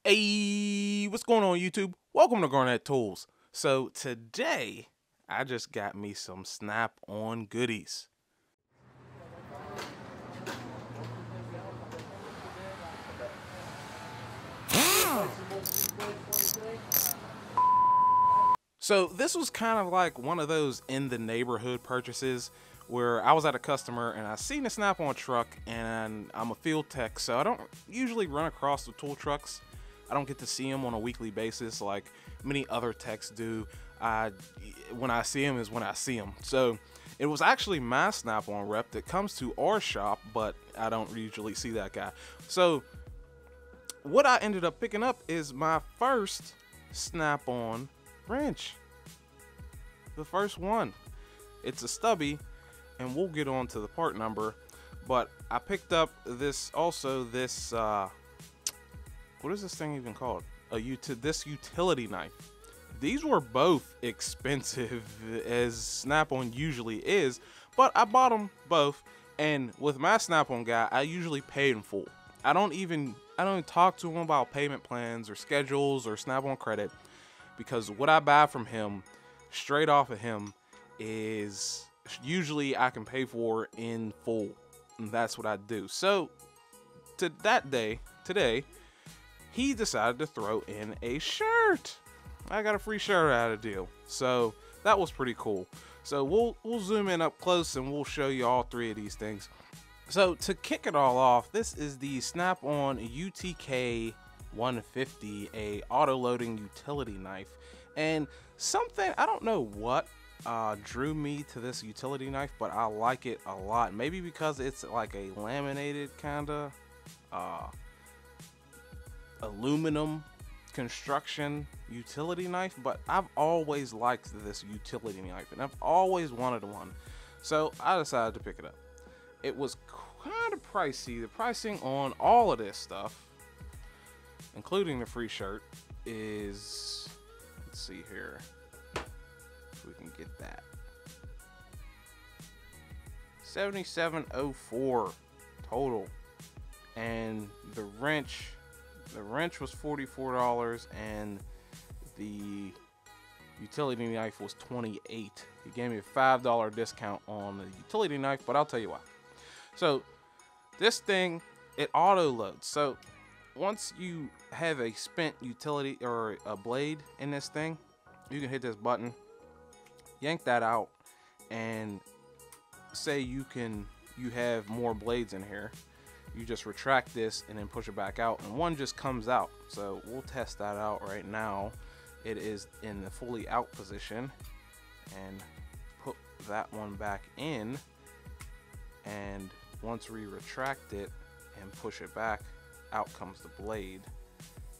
Hey, what's going on YouTube? Welcome to Garnett-Tools. So today, I just got me some Snap-on goodies. So this was kind of like one of those in the neighborhood purchases where I was at a customer and I seen a Snap-on truck, and I'm a field tech, so I don't usually run across the tool trucks. I don't get to see them on a weekly basis like many other techs do. When I see them is when I see them. So it was actually my Snap-on rep that comes to our shop, but I don't usually see that guy. So what I ended up picking up is my first Snap-on wrench. The first one. It's a stubby, and we'll get on to the part number. But I picked up this what is this thing even called? This utility knife. These were both expensive, as Snap-on usually is, but I bought them both. And with my Snap-on guy, I usually pay in full. I don't even talk to him about payment plans or schedules or Snap-on credit, because what I buy from him, straight off of him, is usually I can pay for in full, and that's what I do. So today, he decided to throw in a shirt. I got a free shirt out of the deal, so that was pretty cool. So we'll zoom in up close and we'll show you all three of these things. So to kick it all off, this is the Snap-on UTK 150, a auto-loading utility knife. And something, I don't know what drew me to this utility knife, but I like it a lot. Maybe because it's like a laminated kind of aluminum construction utility knife, but I've always liked this utility knife and I've always wanted one, so I decided to pick it up. It was kind of pricey. The pricing on all of this stuff, including the free shirt, is, let's see here if we can get that, $77.04 total, and the wrench was $44, and the utility knife was $28. He gave me a $5 discount on the utility knife, but I'll tell you why. So this thing, it auto loads. So once you have a spent utility or a blade in this thing, you can hit this button, yank that out, and say you have more blades in here. You just retract this and then push it back out, and one just comes out. So we'll test that out right now. It is in the fully out position, and put that one back in, and once we retract it and push it back, out comes the blade,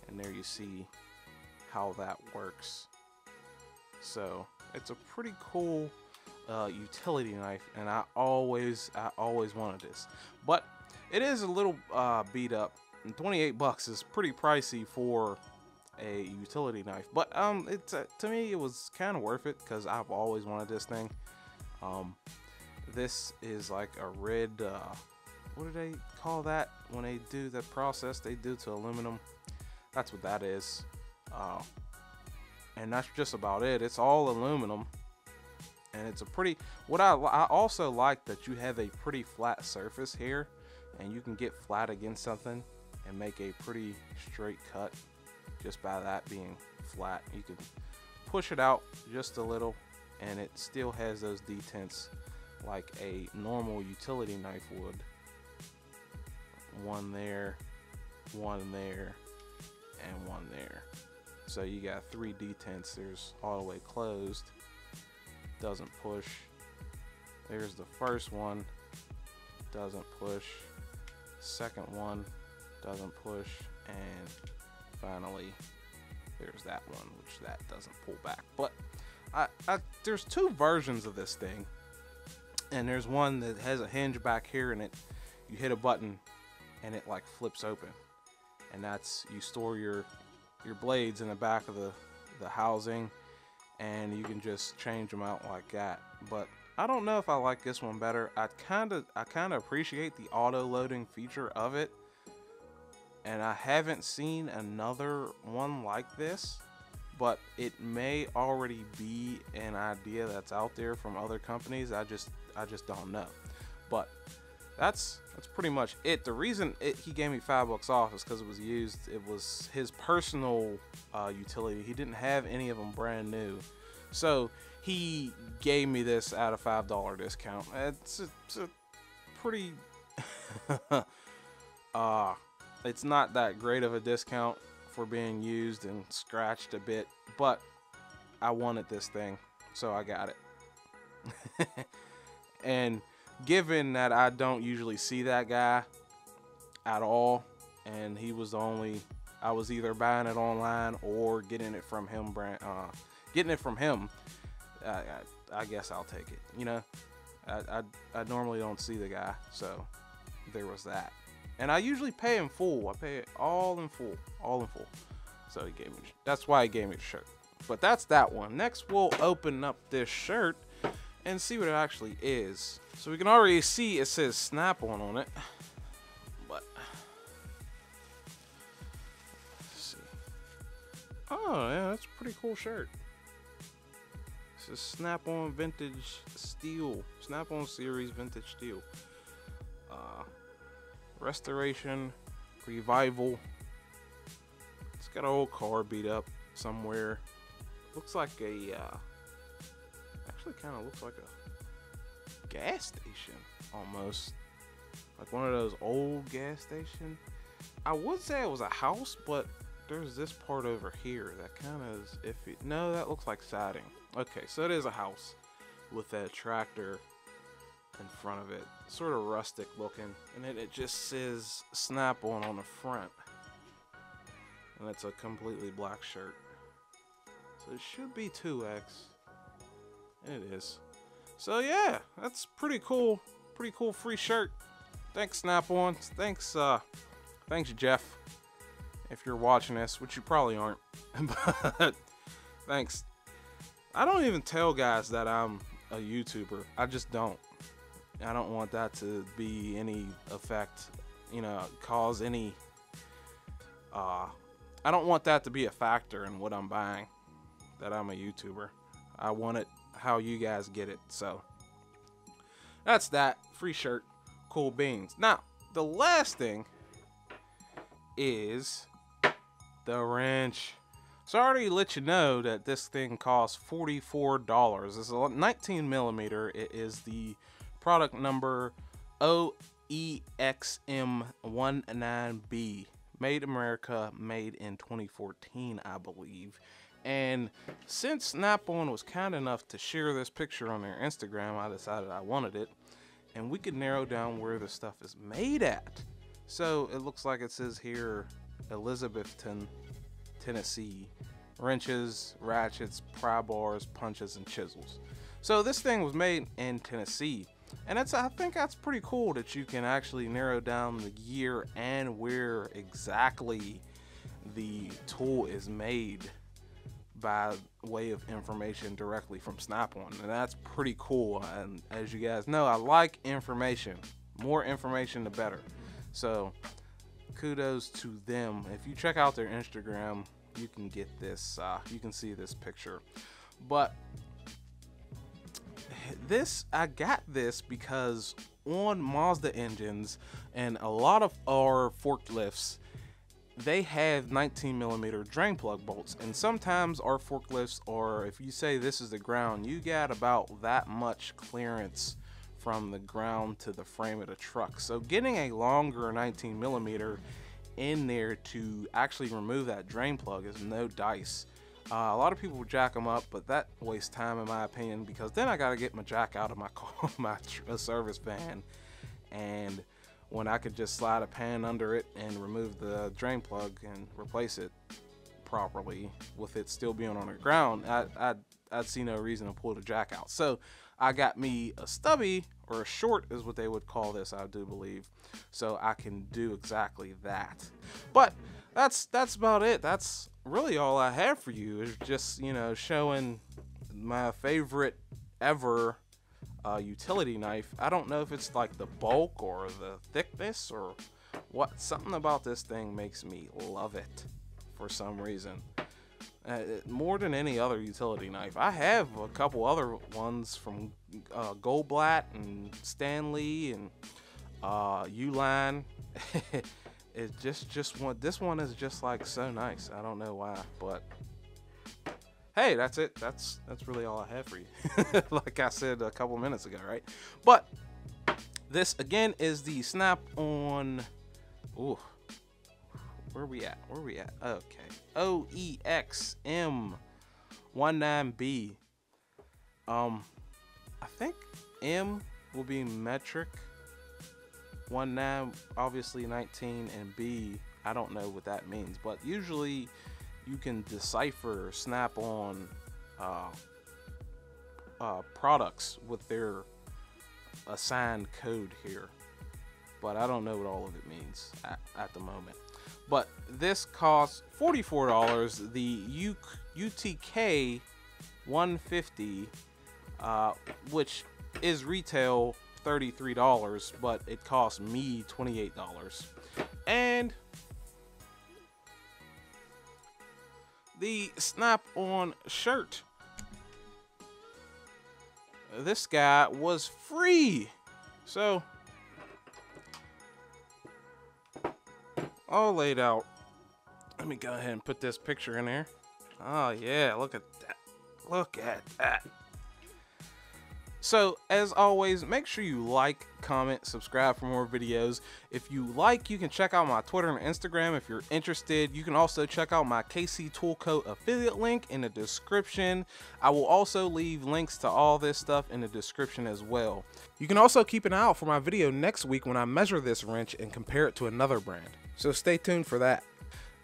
and there you see how that works. So it's a pretty cool utility knife, and I always wanted this, but it is a little beat up, and 28 bucks is pretty pricey for a utility knife, but it's to me it was kind of worth it because I've always wanted this thing. This is like a red, what do they call that when they do the process they do to aluminum? That's what that is, and that's just about it. It's all aluminum, and it's a pretty, what I also like that you have a pretty flat surface here, and you can get flat against something and make a pretty straight cut just by that being flat. You can push it out just a little, and it still has those detents like a normal utility knife would. One there, one there, and one there. So you got 3 detents. There's all the way closed, doesn't push. There's the first one, doesn't push. Second one doesn't push, and finally there's that one, which that doesn't pull back. But there's 2 versions of this thing, and there's one that has a hinge back here, and you hit a button and it like flips open, and that's, you store your blades in the back of the housing, and you can just change them out like that. But I don't know if I like this one better. I kind of appreciate the auto loading feature of it, and I haven't seen another one like this, but it may already be an idea that's out there from other companies. I just don't know. But that's pretty much it. The reason he gave me $5 off is because it was used. It was his personal utility. He didn't have any of them brand new, so he gave me this at a $5 discount. It's a pretty it's not that great of a discount for being used and scratched a bit, but I wanted this thing, so I got it. And given that I don't usually see that guy at all, and he was the only, I was either buying it online or getting it from him I guess I'll take it. You know, I normally don't see the guy, so there was that. And I usually pay in full. I pay it all in full, So he gave me, that's why he gave me the shirt. But that's that one. Next, we'll open up this shirt and see what it actually is. So we can already see it says Snap-on on it. But let's see. Oh yeah, that's a pretty cool shirt. This is Snap-on Vintage Steel. Snap-on Series Vintage Steel. Restoration, revival. It's got an old car beat up somewhere. Looks like a actually kind of looks like a gas station almost, like one of those old gas stations. I would say it was a house, but there's this part over here that kind of is iffy. No, that looks like siding. Okay, so it is a house with that tractor in front of it, sort of rustic looking, and then it just says Snap-on the front, and it's a completely black shirt, so it should be 2X. It is. So yeah, that's pretty cool free shirt. Thanks, Snap-on. Thanks Jeff, if you're watching this, which you probably aren't. But thanks. I don't even tell guys that I'm a YouTuber. I just don't. I don't want that to be any effect, you know, cause any I don't want that to be a factor in what I'm buying, that I'm a YouTuber. I want it how you guys get it. So that's that. Free shirt, cool beans. Now the last thing is the wrench. So I already let you know that this thing costs $44. It's a 19mm. It is the product number OEXM19B. Made America, made in 2014, I believe. And since Snap-on was kind enough to share this picture on their Instagram, I decided I wanted it. And we could narrow down where the stuff is made at. So it looks like it says here, Elizabethton, Tennessee. Wrenches, ratchets, pry bars, punches, and chisels. So this thing was made in Tennessee. And I think that's pretty cool that you can actually narrow down the year and where exactly the tool is made by way of information directly from Snap-on. And that's pretty cool. And as you guys know, I like information. More information, the better. So kudos to them. If you check out their Instagram, you can get this, you can see this picture. But I got this because on Mazda engines and a lot of our forklifts, they have 19mm drain plug bolts, and sometimes our forklifts are, if you say this is the ground, you got about that much clearance from the ground to the frame of the truck. So getting a longer 19mm in there to actually remove that drain plug is no dice. A lot of people jack them up, but that wastes time in my opinion, because then I gotta get my jack out of my car, my service van, and when I could just slide a pan under it and remove the drain plug and replace it properly with it still being on the ground, I'd see no reason to pull the jack out. So I got me a stubby, or a short is what they would call this, I do believe, so I can do exactly that. But that's about it. That's really all I have for you, is just, you know, showing my favorite ever utility knife. I don't know if it's like the bulk or the thickness or Something about this thing makes me love it for some reason. More than any other utility knife. I have a couple other ones from Goldblatt and Stanley and Uline. It's just one. This one is just like so nice. I don't know why, but hey, that's it. That's really all I have for you. Like I said a couple minutes ago, right? But this again is the Snap-on. Ooh, where we at? Where we at? Okay, OEX-M19B. I think M will be metric. 19, obviously 19, and B, I don't know what that means, but usually you can decipher Snap-on products with their assigned code here, but I don't know what all of it means at the moment. But this costs $44. The UTK 150, which is retail $33, but it cost me $28. And the Snap-on shirt, this guy was free. So all laid out. Let me go ahead and put this picture in there. Oh yeah, look at that. Look at that. So, as always, make sure you like, comment, subscribe for more videos. If you like, you can check out my Twitter and Instagram if you're interested. You can also check out my KC Toolcoat affiliate link in the description. I will also leave links to all this stuff in the description as well. You can also keep an eye out for my video next week when I measure this wrench and compare it to another brand. So stay tuned for that.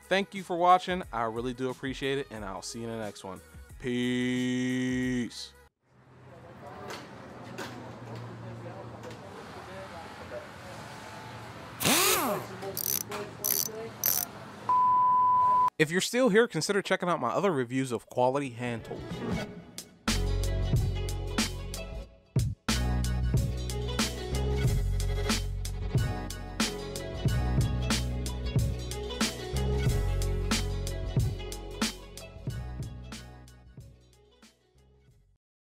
Thank you for watching. I really do appreciate it, and I'll see you in the next one. Peace. If you're still here, consider checking out my other reviews of quality hand tools.